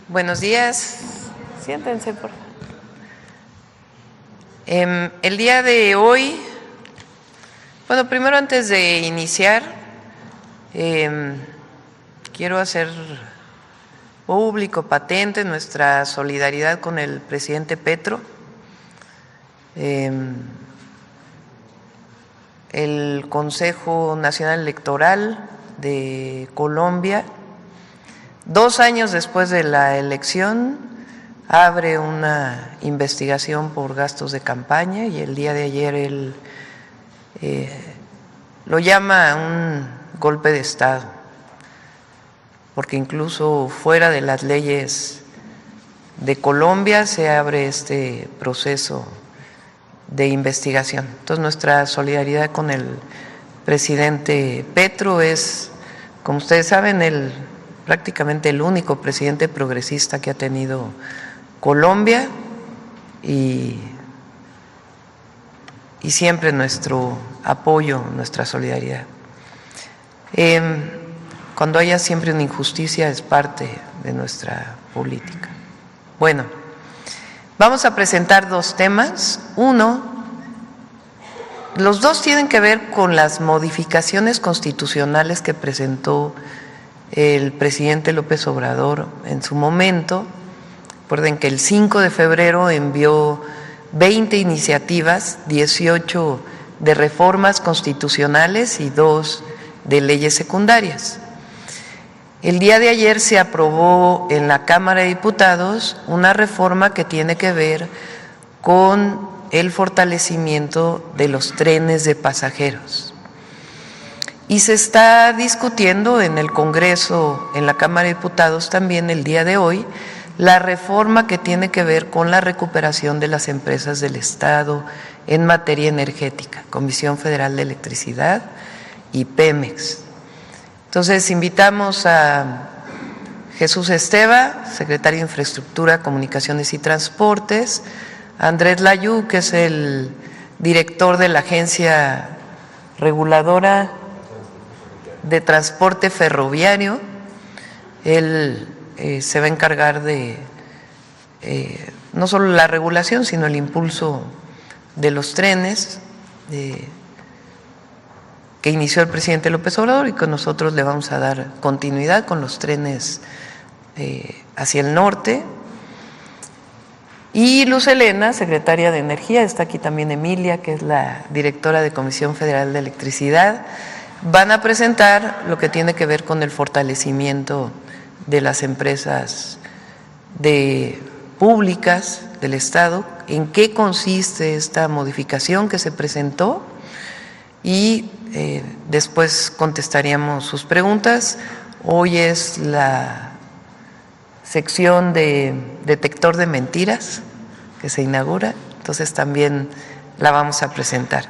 Buenos días. Siéntense, por favor. El día de hoy, bueno, primero antes de iniciar, quiero hacer público, patente, nuestra solidaridad con el presidente Petro. El Consejo Nacional Electoral de Colombia, 2 años después de la elección, abre una investigación por gastos de campaña y el día de ayer él lo llama un golpe de Estado, porque incluso fuera de las leyes de Colombia se abre este proceso de investigación. Entonces nuestra solidaridad con el presidente Petro es, como ustedes saben, prácticamente el único presidente progresista que ha tenido Colombia y siempre nuestro apoyo, nuestra solidaridad. Cuando haya siempre una injusticia es parte de nuestra política. Bueno, vamos a presentar 2 temas. Uno, los 2 tienen que ver con las modificaciones constitucionales que presentó el presidente López Obrador en su momento. Recuerden que el 5 de febrero envió 20 iniciativas, 18 de reformas constitucionales y 2 de leyes secundarias. El día de ayer se aprobó en la Cámara de Diputados una reforma que tiene que ver con el fortalecimiento de los trenes de pasajeros. Y se está discutiendo en el Congreso, en la Cámara de Diputados también el día de hoy, la reforma que tiene que ver con la recuperación de las empresas del Estado en materia energética, Comisión Federal de Electricidad y Pemex. Entonces invitamos a Jesús Esteva, secretario de Infraestructura, Comunicaciones y Transportes, a Andrés Layú, que es el director de la Agencia Reguladora de Transporte Ferroviario. Él se va a encargar de no solo la regulación, sino el impulso de los trenes que inició el presidente López Obrador y que nosotros le vamos a dar continuidad con los trenes hacia el norte. Y Luz Helena, secretaria de Energía, está aquí también Emilia, que es la directora de Comisión Federal de Electricidad, van a presentar lo que tiene que ver con el fortalecimiento de las empresas públicas del Estado, en qué consiste esta modificación que se presentó y después contestaríamos sus preguntas. Hoy es la sección de detector de mentiras que se inaugura, entonces también la vamos a presentar.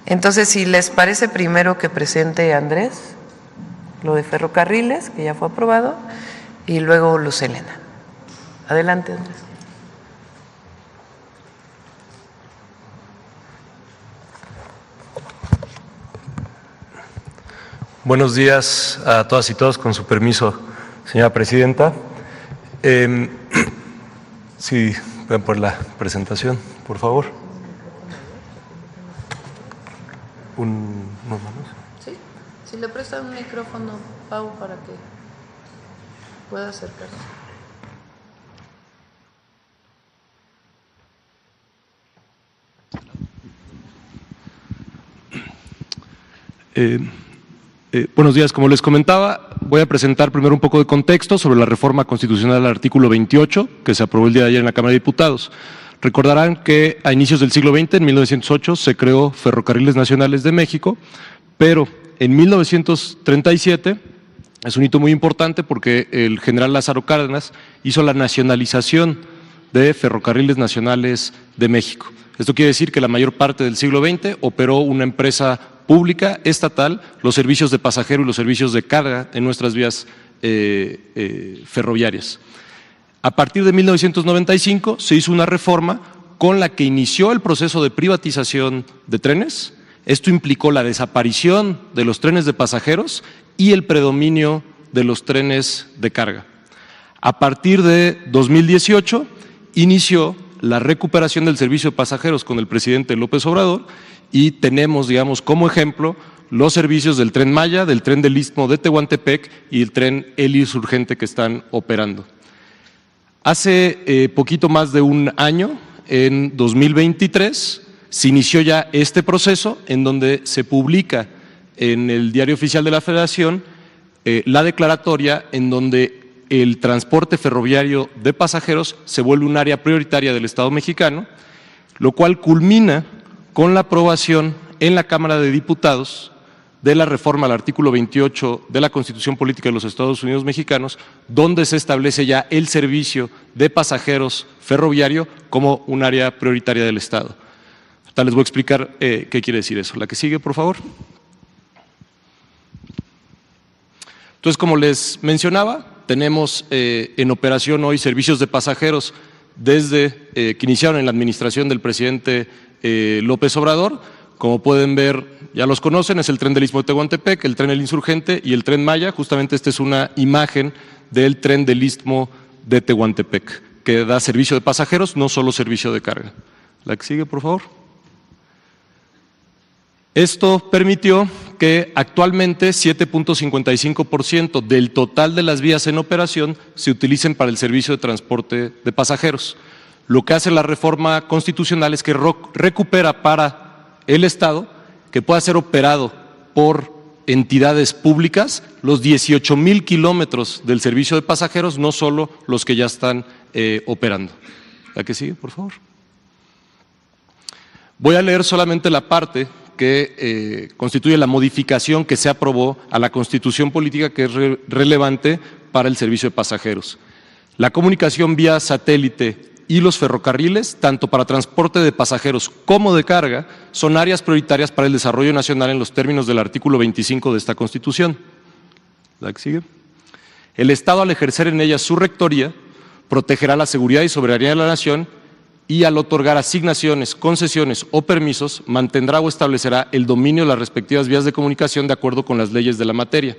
Entonces, si les parece, primero que presente Andrés lo de ferrocarriles, que ya fue aprobado, y luego Luz Helena. Adelante, Andrés. Buenos días a todas y todos, con su permiso, señora presidenta. Si pueden por la presentación, por favor. ¿Unos manos? Sí, si le prestan un micrófono, Pau, para que pueda acercarse. Buenos días, como les comentaba, voy a presentar primero un poco de contexto sobre la reforma constitucional al artículo 28 que se aprobó el día de ayer en la Cámara de Diputados. Recordarán que a inicios del siglo XX, en 1908, se creó Ferrocarriles Nacionales de México, pero en 1937 es un hito muy importante porque el general Lázaro Cárdenas hizo la nacionalización de Ferrocarriles Nacionales de México. Esto quiere decir que la mayor parte del siglo XX operó una empresa pública, estatal, los servicios de pasajero y los servicios de carga en nuestras vías ferroviarias. A partir de 1995 se hizo una reforma con la que inició el proceso de privatización de trenes. Esto implicó la desaparición de los trenes de pasajeros y el predominio de los trenes de carga. A partir de 2018 inició la recuperación del servicio de pasajeros con el presidente López Obrador y tenemos, digamos, como ejemplo los servicios del Tren Maya, del Tren del Istmo de Tehuantepec y el Tren El Insurgente que están operando. Hace poquito más de un año, en 2023, se inició ya este proceso en donde se publica en el Diario Oficial de la Federación la declaratoria en donde el transporte ferroviario de pasajeros se vuelve un área prioritaria del Estado mexicano, lo cual culmina con la aprobación en la Cámara de Diputados de la reforma al artículo 28 de la Constitución Política de los Estados Unidos Mexicanos, donde se establece ya el servicio de pasajeros ferroviario como un área prioritaria del Estado. Ahorita les voy a explicar qué quiere decir eso. La que sigue, por favor. Entonces, como les mencionaba, tenemos en operación hoy servicios de pasajeros desde que iniciaron en la administración del presidente López Obrador. Como pueden ver, ya los conocen, es el Tren del Istmo de Tehuantepec, el Tren El Insurgente y el Tren Maya. Justamente esta es una imagen del Tren del Istmo de Tehuantepec, que da servicio de pasajeros, no solo servicio de carga. La que sigue, por favor. Esto permitió que actualmente 7.55% del total de las vías en operación se utilicen para el servicio de transporte de pasajeros. Lo que hace la reforma constitucional es que recupera para el Estado que pueda ser operado por entidades públicas los 18,000 kilómetros del servicio de pasajeros, no solo los que ya están operando. La que sigue, por favor. Voy a leer solamente la parte que constituye la modificación que se aprobó a la Constitución Política, que es relevante para el servicio de pasajeros. La comunicación vía satélite y los ferrocarriles, tanto para transporte de pasajeros como de carga, son áreas prioritarias para el desarrollo nacional en los términos del artículo 25 de esta Constitución. La que sigue. El Estado, al ejercer en ellas su rectoría, protegerá la seguridad y soberanía de la nación y al otorgar asignaciones, concesiones o permisos, mantendrá o establecerá el dominio de las respectivas vías de comunicación de acuerdo con las leyes de la materia.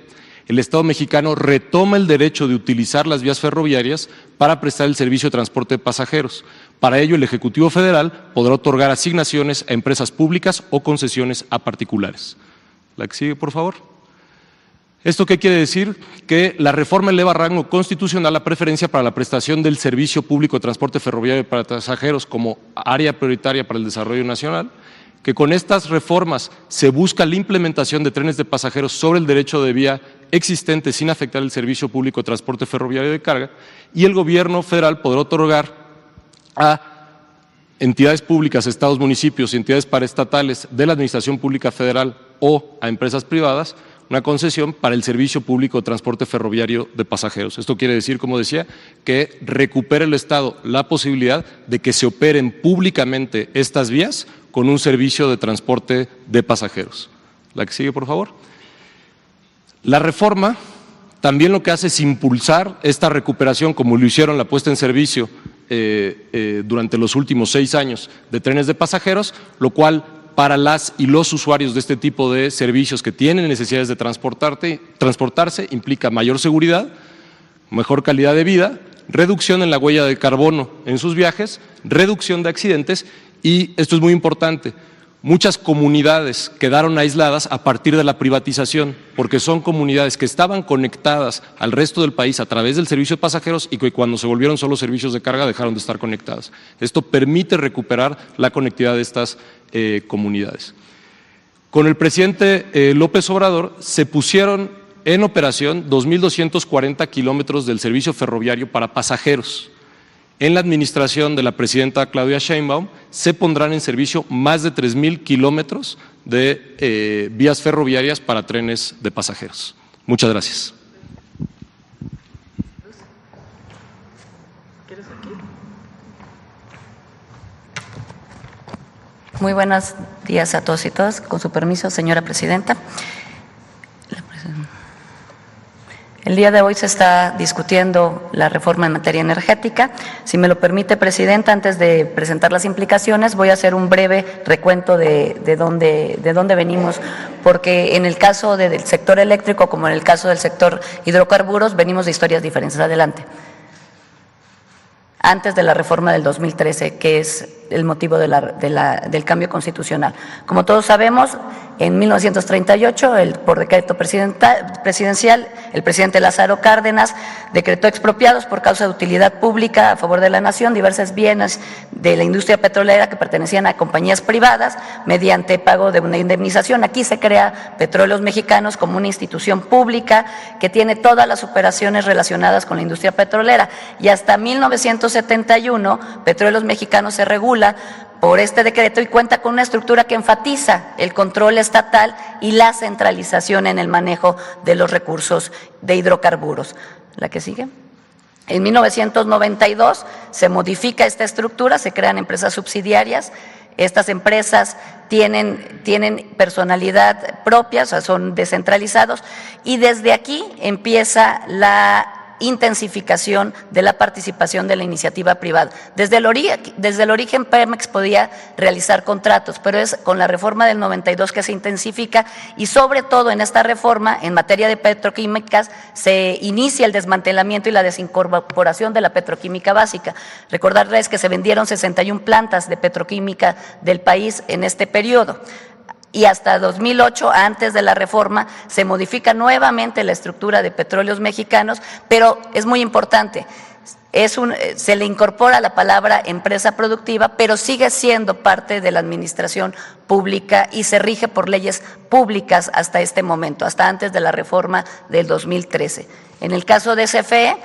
El Estado mexicano retoma el derecho de utilizar las vías ferroviarias para prestar el servicio de transporte de pasajeros. Para ello, el Ejecutivo Federal podrá otorgar asignaciones a empresas públicas o concesiones a particulares. La que sigue, por favor. ¿Esto qué quiere decir? Que la reforma eleva a rango constitucional la preferencia para la prestación del servicio público de transporte ferroviario para pasajeros como área prioritaria para el desarrollo nacional, que con estas reformas se busca la implementación de trenes de pasajeros sobre el derecho de vía existente sin afectar el servicio público de transporte ferroviario de carga, y el gobierno federal podrá otorgar a entidades públicas, estados, municipios y entidades paraestatales de la administración pública federal o a empresas privadas una concesión para el servicio público de transporte ferroviario de pasajeros. Esto quiere decir, como decía, que recupere el Estado la posibilidad de que se operen públicamente estas vías con un servicio de transporte de pasajeros. La que sigue, por favor. La reforma también lo que hace es impulsar esta recuperación, como lo hicieron la puesta en servicio durante los últimos 6 años de trenes de pasajeros, lo cual para las y los usuarios de este tipo de servicios que tienen necesidades de transportarse implica mayor seguridad, mejor calidad de vida, reducción en la huella de carbono en sus viajes, reducción de accidentes y, esto es muy importante, muchas comunidades quedaron aisladas a partir de la privatización, porque son comunidades que estaban conectadas al resto del país a través del servicio de pasajeros y que cuando se volvieron solo servicios de carga dejaron de estar conectadas. Esto permite recuperar la conectividad de estas comunidades. Con el presidente López Obrador se pusieron en operación 2.240 kilómetros del servicio ferroviario para pasajeros. En la administración de la presidenta Claudia Sheinbaum se pondrán en servicio más de 3.000 kilómetros de vías ferroviarias para trenes de pasajeros. Muchas gracias. Muy buenos días a todos y todas. Con su permiso, señora presidenta. El día de hoy se está discutiendo la reforma en materia energética. Si me lo permite, Presidenta, antes de presentar las implicaciones, voy a hacer un breve recuento de dónde venimos, porque en el caso del sector eléctrico, como en el caso del sector hidrocarburos, venimos de historias diferentes. Adelante. Antes de la reforma del 2013, que es el motivo del cambio constitucional. Como todos sabemos, en 1938, por decreto presidencial, el presidente Lázaro Cárdenas decretó expropiados por causa de utilidad pública a favor de la nación diversos bienes de la industria petrolera que pertenecían a compañías privadas mediante pago de una indemnización. Aquí se crea Petróleos Mexicanos como una institución pública que tiene todas las operaciones relacionadas con la industria petrolera, y hasta 1971 Petróleos Mexicanos se regula por este decreto y cuenta con una estructura que enfatiza el control estatal y la centralización en el manejo de los recursos de hidrocarburos. ¿La que sigue? En 1992 se modifica esta estructura, se crean empresas subsidiarias. Estas empresas tienen personalidad propia, o sea, son descentralizados, y desde aquí empieza la intensificación de la participación de la iniciativa privada. Desde el origen Pemex podía realizar contratos, pero es con la reforma del 92 que se intensifica, y sobre todo en esta reforma en materia de petroquímicas se inicia el desmantelamiento y la desincorporación de la petroquímica básica. Recordarles que se vendieron 61 plantas de petroquímica del país en este periodo. Y hasta 2008, antes de la reforma, se modifica nuevamente la estructura de Petróleos Mexicanos, pero es muy importante, se le incorpora la palabra empresa productiva, pero sigue siendo parte de la administración pública y se rige por leyes públicas hasta este momento, hasta antes de la reforma del 2013. En el caso de CFE,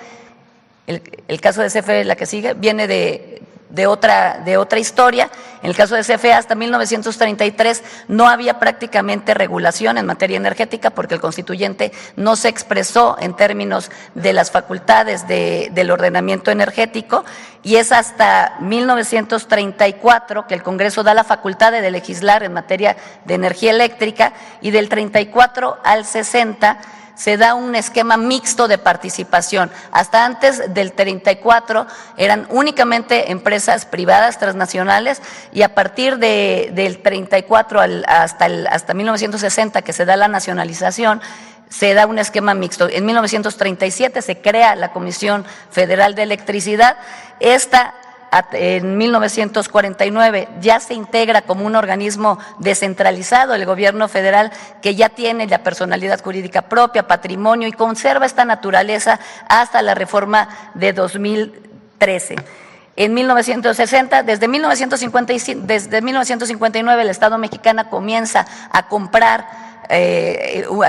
el caso de CFE, la que sigue, viene de otra historia. En el caso de CFE, hasta 1933 no había prácticamente regulación en materia energética porque el constituyente no se expresó en términos de las facultades del ordenamiento energético, y es hasta 1934 que el Congreso da la facultad de legislar en materia de energía eléctrica, y del 34 al 60 se da un esquema mixto de participación. Hasta antes del 34 eran únicamente empresas privadas transnacionales, y a partir del 34 hasta 1960, que se da la nacionalización, se da un esquema mixto. En 1937 se crea la Comisión Federal de Electricidad. En 1949 ya se integra como un organismo descentralizado el gobierno federal, que ya tiene la personalidad jurídica propia, patrimonio, y conserva esta naturaleza hasta la reforma de 2013. En 1960, desde 1959 el Estado mexicano comienza a comprar,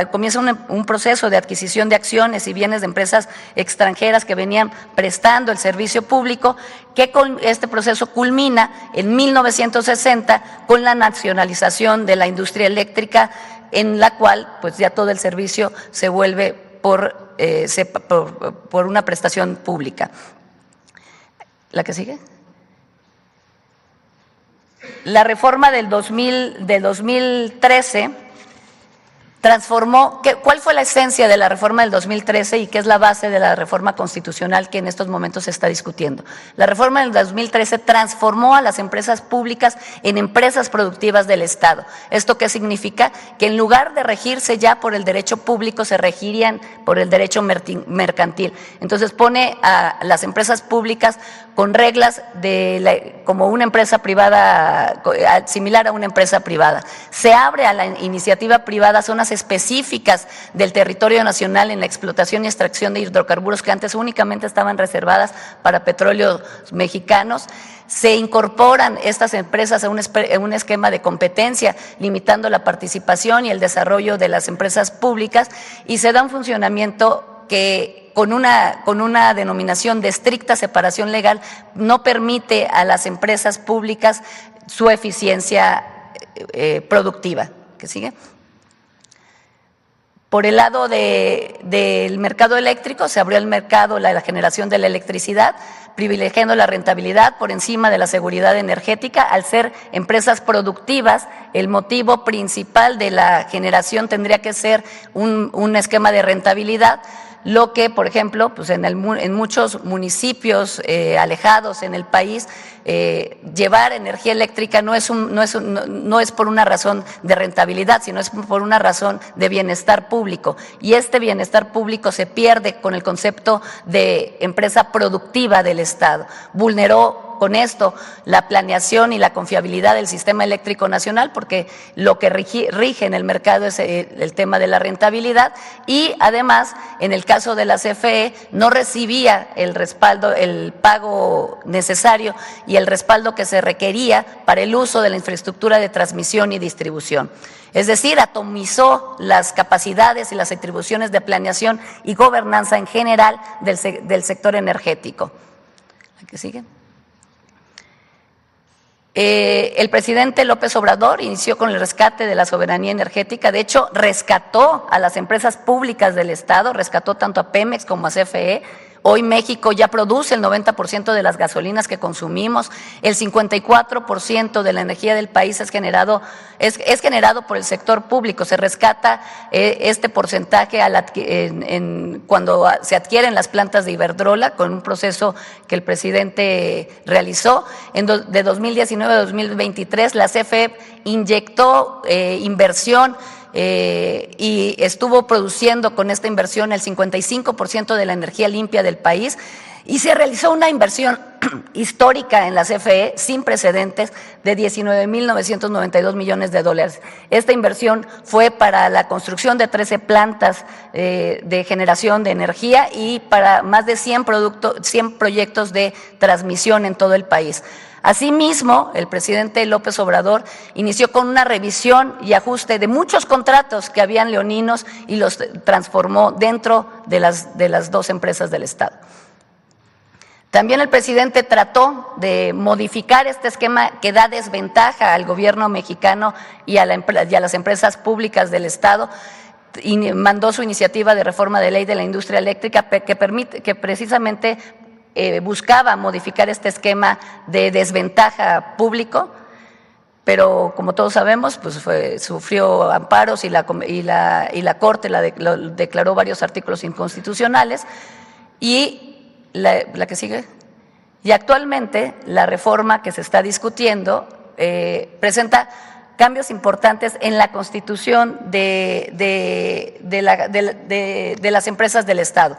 comienza un proceso de adquisición de acciones y bienes de empresas extranjeras que venían prestando el servicio público, que con este proceso culmina en 1960 con la nacionalización de la industria eléctrica, en la cual pues ya todo el servicio se vuelve por una prestación pública. ¿La que sigue? La reforma del 2013 transformó. ¿Cuál fue la esencia de la reforma del 2013 y qué es la base de la reforma constitucional que en estos momentos se está discutiendo? La reforma del 2013 transformó a las empresas públicas en empresas productivas del Estado. ¿Esto qué significa? Que en lugar de regirse ya por el derecho público, se regirían por el derecho mercantil. Entonces pone a las empresas públicas con reglas como una empresa privada, similar a una empresa privada. Se abre a la iniciativa privada zonas específicas del territorio nacional en la explotación y extracción de hidrocarburos que antes únicamente estaban reservadas para Petróleos Mexicanos. Se incorporan estas empresas a un esquema de competencia, limitando la participación y el desarrollo de las empresas públicas, y se da un funcionamiento que con una denominación de estricta separación legal no permite a las empresas públicas su eficiencia productiva. ¿Qué sigue? Por el lado del mercado eléctrico, se abrió el mercado, la generación de la electricidad, privilegiando la rentabilidad por encima de la seguridad energética. Al ser empresas productivas, el motivo principal de la generación tendría que ser un esquema de rentabilidad. lo que, por ejemplo, pues en muchos municipios alejados en el país, llevar energía eléctrica no es por una razón de rentabilidad, sino es por una razón de bienestar público. Y este bienestar público se pierde con el concepto de empresa productiva del Estado. Vulneró con esto la planeación y la confiabilidad del sistema eléctrico nacional, porque lo que rige en el mercado es el tema de la rentabilidad, y además, en el caso de la CFE, no recibía el respaldo, el pago necesario y el respaldo que se requería para el uso de la infraestructura de transmisión y distribución. Es decir, atomizó las capacidades y las atribuciones de planeación y gobernanza en general del sector energético. ¿Qué sigue? El presidente López Obrador inició con el rescate de la soberanía energética. De hecho, rescató a las empresas públicas del Estado, rescató tanto a Pemex como a CFE. Hoy México ya produce el 90% de las gasolinas que consumimos, el 54% de la energía del país es generado por el sector público. Se rescata este porcentaje cuando se adquieren las plantas de Iberdrola, con un proceso que el presidente realizó. De 2019 a 2023 la CFE inyectó inversión y estuvo produciendo con esta inversión el 55% de la energía limpia del país, y se realizó una inversión histórica en la CFE sin precedentes de 19.992 millones de dólares. Esta inversión fue para la construcción de 13 plantas de generación de energía y para más de 100 proyectos de transmisión en todo el país. Asimismo, el presidente López Obrador inició con una revisión y ajuste de muchos contratos que habían leoninos y los transformó dentro de las dos empresas del Estado. También el presidente trató de modificar este esquema que da desventaja al gobierno mexicano y a las empresas públicas del Estado, y mandó su iniciativa de reforma de ley de la industria eléctrica que precisamente buscaba modificar este esquema de desventaja público, pero como todos sabemos, pues sufrió amparos y la Corte lo declaró varios artículos inconstitucionales. Y la que sigue. Y actualmente la reforma que se está discutiendo presenta cambios importantes en la constitución de las empresas del Estado.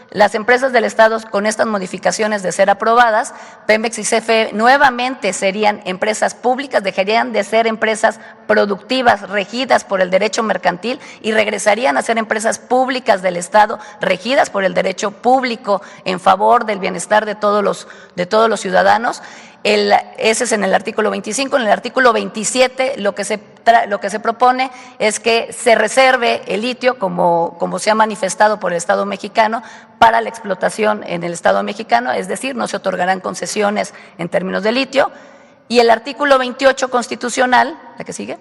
Las empresas del Estado, con estas modificaciones de ser aprobadas, Pemex y CFE nuevamente serían empresas públicas, dejarían de ser empresas productivas regidas por el derecho mercantil y regresarían a ser empresas públicas del Estado regidas por el derecho público en favor del bienestar de todos los ciudadanos. Ese es en el artículo 25. En el artículo 27 lo que se propone es que se reserve el litio, como se ha manifestado por el Estado mexicano, para la explotación en el Estado mexicano, es decir, no se otorgarán concesiones en términos de litio. Y el artículo 28 constitucional, la que sigue,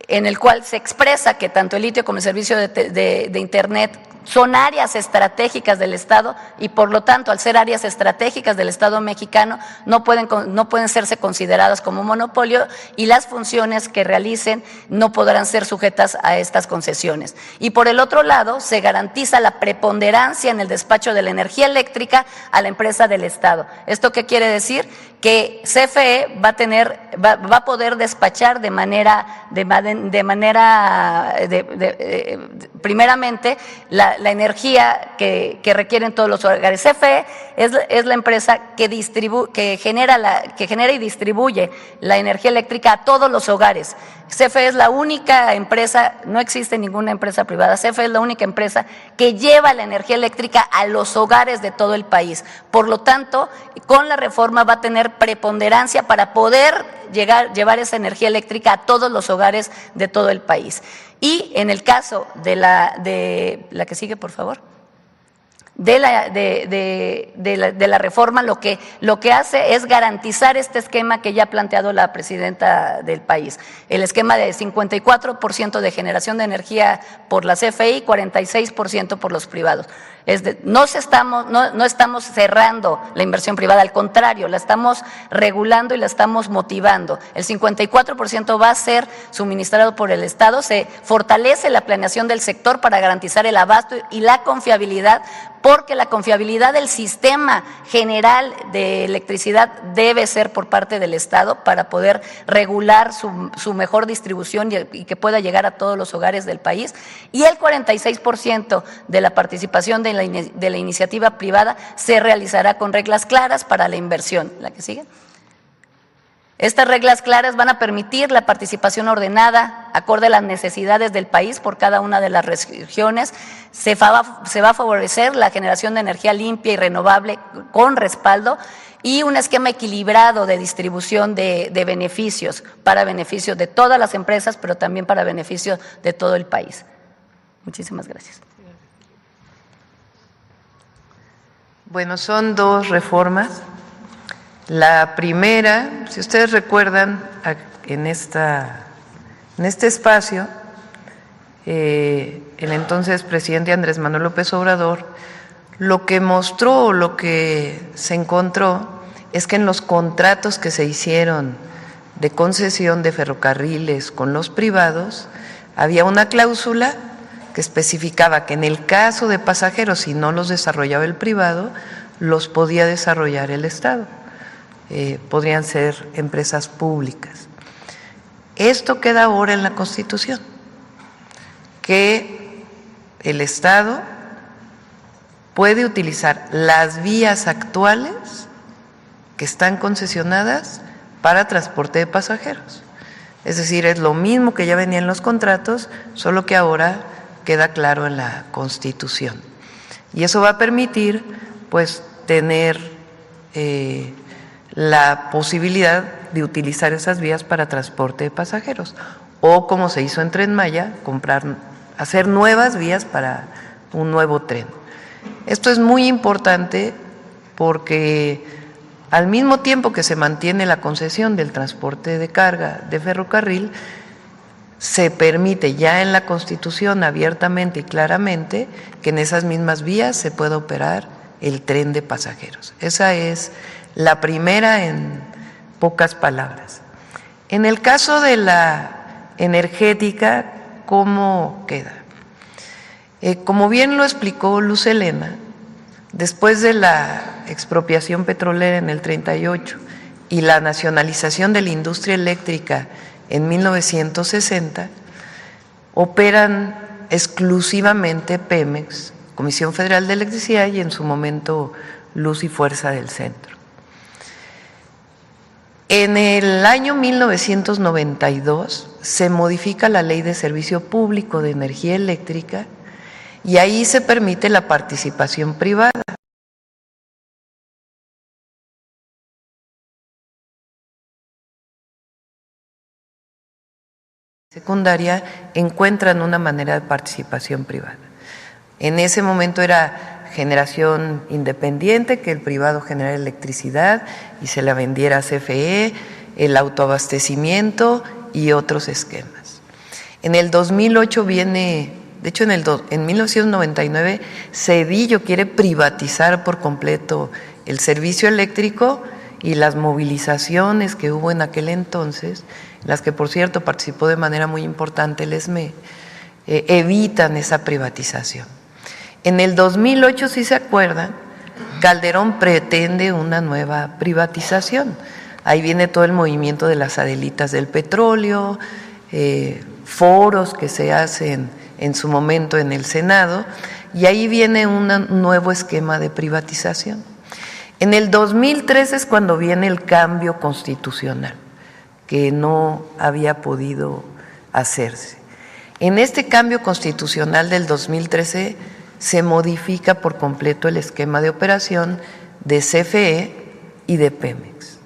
en el cual se expresa que tanto el litio como el servicio de Internet son áreas estratégicas del Estado y por lo tanto, al ser áreas estratégicas del Estado mexicano, no pueden serse consideradas como monopolio y las funciones que realicen no podrán ser sujetas a estas concesiones. Y por el otro lado, se garantiza la preponderancia en el despacho de la energía eléctrica a la empresa del Estado. ¿Esto qué quiere decir? Que CFE va a poder despachar primeramente la energía que requieren todos los hogares. CFE es la empresa que genera y distribuye la energía eléctrica a todos los hogares. CFE es la única empresa, no existe ninguna empresa privada, CFE es la única empresa que lleva la energía eléctrica a los hogares de todo el país. Por lo tanto, con la reforma va a tener preponderancia para poder llevar esa energía eléctrica a todos los hogares de todo el país. Y en el caso de la que sigue, por favor, de la reforma lo que hace es garantizar este esquema que ya ha planteado la presidenta del país, el esquema de 54% de generación de energía por la CFE y 46% por los privados. No estamos cerrando la inversión privada, al contrario, la estamos regulando y la estamos motivando. El 54% va a ser suministrado por el Estado, se fortalece la planeación del sector para garantizar el abasto y la confiabilidad, porque la confiabilidad del sistema general de electricidad debe ser por parte del Estado para poder regular su mejor distribución y que pueda llegar a todos los hogares del país. Y el 46% de la participación de la iniciativa privada se realizará con reglas claras para la inversión. ¿La que sigue? Estas reglas claras van a permitir la participación ordenada, acorde a las necesidades del país por cada una de las regiones. Se va a favorecer la generación de energía limpia y renovable con respaldo y un esquema equilibrado de distribución de beneficios, para beneficio de todas las empresas, pero también para beneficio de todo el país. Muchísimas gracias. Bueno, son dos reformas. La primera, si ustedes recuerdan, en este espacio, el entonces presidente Andrés Manuel López Obrador lo que mostró, lo que se encontró, es que en los contratos que se hicieron de concesión de ferrocarriles con los privados, había una cláusula que especificaba que en el caso de pasajeros, si no los desarrollaba el privado, los podía desarrollar el Estado. Podrían ser empresas públicas. Esto queda ahora en la Constitución, que el Estado puede utilizar las vías actuales que están concesionadas para transporte de pasajeros. Es decir, es lo mismo que ya venía en los contratos, solo que ahora queda claro en la Constitución. Y eso va a permitir, pues, tener la posibilidad de utilizar esas vías para transporte de pasajeros, o como se hizo en Tren Maya, hacer nuevas vías para un nuevo tren. Esto es muy importante porque al mismo tiempo que se mantiene la concesión del transporte de carga de ferrocarril, se permite ya en la Constitución abiertamente y claramente que en esas mismas vías se pueda operar el tren de pasajeros. Esa es la primera, en pocas palabras. En el caso de la energética, ¿cómo queda? Como bien lo explicó Luz Helena, después de la expropiación petrolera en el 38 y la nacionalización de la industria eléctrica en 1960, operan exclusivamente Pemex, Comisión Federal de Electricidad, y en su momento Luz y Fuerza del Centro. En el año 1992 se modifica la Ley de Servicio Público de Energía Eléctrica y ahí se permite la participación privada. Secundaria encuentran una manera de participación privada. En ese momento era generación independiente, que el privado generara electricidad y se la vendiera a CFE, el autoabastecimiento y otros esquemas. En el 2008 viene, de hecho en 1999, Cedillo quiere privatizar por completo el servicio eléctrico, y las movilizaciones que hubo en aquel entonces, en las que por cierto participó de manera muy importante el ESME, evitan esa privatización. En el 2008, si se acuerdan, Calderón pretende una nueva privatización. Ahí viene todo el movimiento de las Adelitas del petróleo, foros que se hacen en su momento en el Senado, y ahí viene un nuevo esquema de privatización. En el 2003 es cuando viene el cambio constitucional, que no había podido hacerse. En este cambio constitucional del 2013 se modifica por completo el esquema de operación de CFE y de Pemex.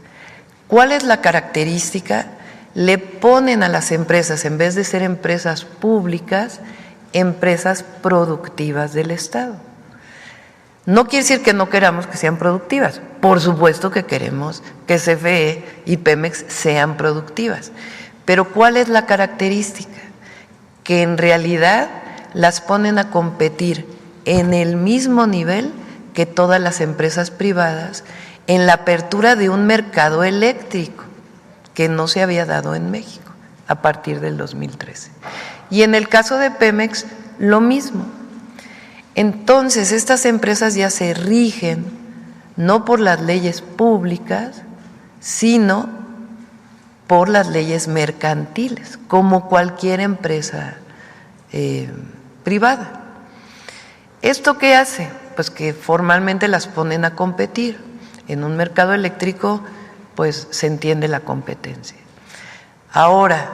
¿Cuál es la característica? Le ponen a las empresas, en vez de ser empresas públicas, empresas productivas del Estado. No quiere decir que no queramos que sean productivas. Por supuesto que queremos que CFE y Pemex sean productivas. Pero ¿cuál es la característica? Que en realidad las ponen a competir en el mismo nivel que todas las empresas privadas en la apertura de un mercado eléctrico que no se había dado en México a partir del 2013. Y en el caso de Pemex, lo mismo. Entonces, estas empresas ya se rigen no por las leyes públicas, sino por las leyes mercantiles, como cualquier empresa privada. ¿Esto qué hace? Pues que formalmente las ponen a competir. En un mercado eléctrico, pues se entiende la competencia. Ahora,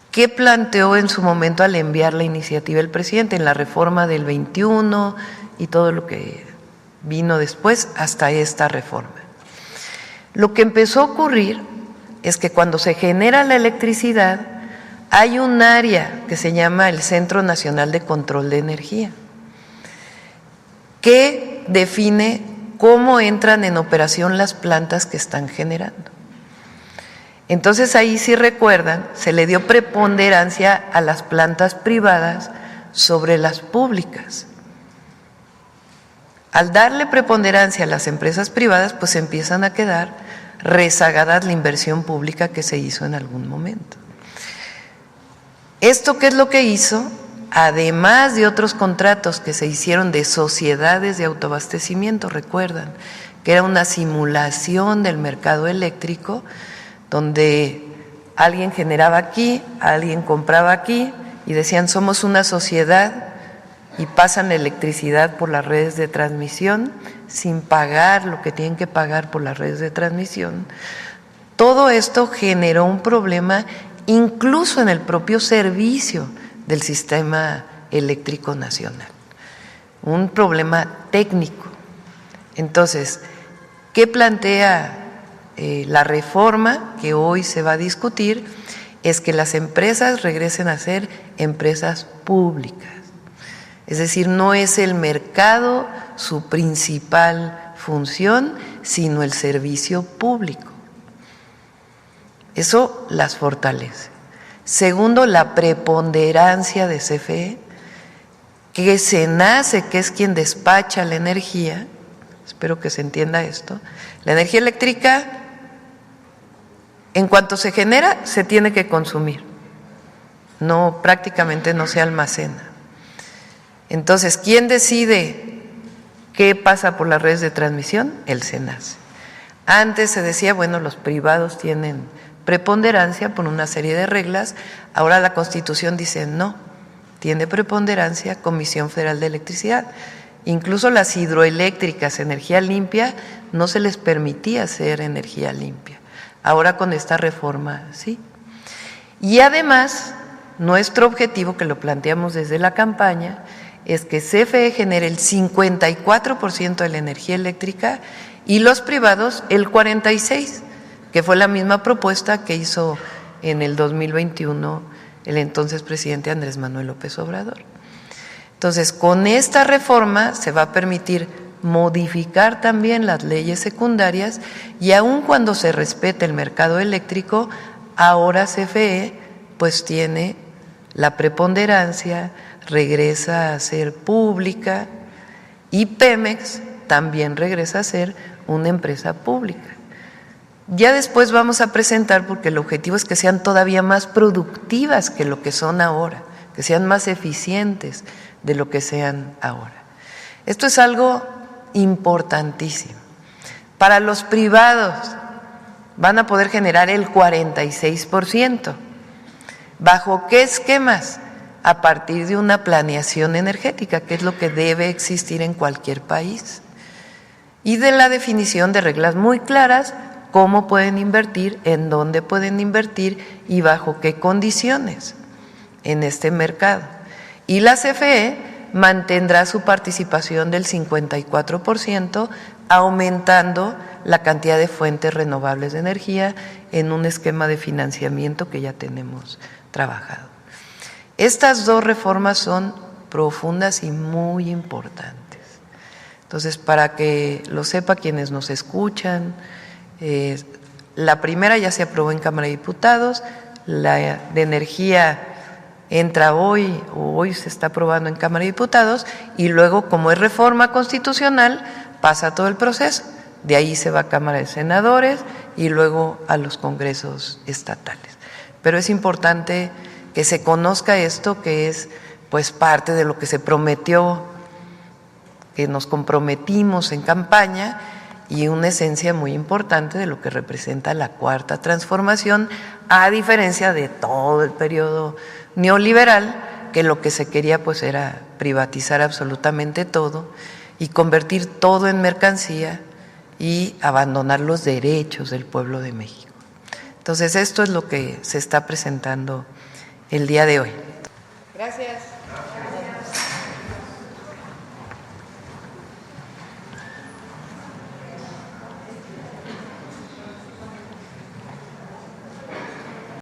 ¿qué planteó en su momento al enviar la iniciativa el presidente en la reforma del 21 y todo lo que vino después hasta esta reforma? Lo que empezó a ocurrir es que cuando se genera la electricidad, hay un área que se llama el Centro Nacional de Control de Energía, que define cómo entran en operación las plantas que están generando. Entonces ahí, si recuerdan, se le dio preponderancia a las plantas privadas sobre las públicas. Al darle preponderancia a las empresas privadas, pues empiezan a quedar rezagadas la inversión pública que se hizo en algún momento. ¿Esto qué es lo que hizo? Además de otros contratos que se hicieron de sociedades de autoabastecimiento, recuerdan, que era una simulación del mercado eléctrico, donde alguien generaba aquí, alguien compraba aquí y decían somos una sociedad y pasan electricidad por las redes de transmisión sin pagar lo que tienen que pagar por las redes de transmisión. Todo esto generó un problema incluso en el propio servicio del sistema eléctrico nacional, un problema técnico. Entonces, ¿qué plantea la reforma que hoy se va a discutir? Es que las empresas regresen a ser empresas públicas. Es decir, no es el mercado su principal función, sino el servicio público. Eso las fortalece. Segundo, la preponderancia de CFE, que SENACE, que es quien despacha la energía, espero que se entienda esto, la energía eléctrica, en cuanto se genera, se tiene que consumir, no, prácticamente no se almacena. Entonces, ¿quién decide qué pasa por las redes de transmisión? El SENACE. Antes se decía, bueno, los privados tienen preponderancia por una serie de reglas, ahora la Constitución dice no, tiene preponderancia Comisión Federal de Electricidad. Incluso las hidroeléctricas, energía limpia, no se les permitía hacer energía limpia. Ahora con esta reforma, sí. Y además, nuestro objetivo, que lo planteamos desde la campaña, es que CFE genere el 54% de la energía eléctrica y los privados el 46%, que fue la misma propuesta que hizo en el 2021 el entonces presidente Andrés Manuel López Obrador. Entonces, con esta reforma se va a permitir modificar también las leyes secundarias y aun cuando se respete el mercado eléctrico, ahora CFE pues tiene la preponderancia, regresa a ser pública y Pemex también regresa a ser una empresa pública. Ya después vamos a presentar, porque el objetivo es que sean todavía más productivas que lo que son ahora, que sean más eficientes de lo que sean ahora. Esto es algo importantísimo. Para los privados van a poder generar el 46%. ¿Bajo qué esquemas? A partir de una planeación energética, que es lo que debe existir en cualquier país, y de la definición de reglas muy claras, cómo pueden invertir, en dónde pueden invertir y bajo qué condiciones en este mercado. Y la CFE mantendrá su participación del 54%, aumentando la cantidad de fuentes renovables de energía en un esquema de financiamiento que ya tenemos trabajado. Estas dos reformas son profundas y muy importantes. Entonces, para que lo sepa quienes nos escuchan, la primera ya se aprobó en Cámara de Diputados, la de energía entra hoy o hoy se está aprobando en Cámara de Diputados y luego, como es reforma constitucional, pasa todo el proceso. De ahí se va a Cámara de Senadores y luego a los congresos estatales. Pero es importante que se conozca esto, que es pues parte de lo que se prometió, que nos comprometimos en campaña y una esencia muy importante de lo que representa la Cuarta Transformación, a diferencia de todo el periodo neoliberal, que lo que se quería pues era privatizar absolutamente todo y convertir todo en mercancía y abandonar los derechos del pueblo de México. Entonces, esto es lo que se está presentando el día de hoy. Gracias.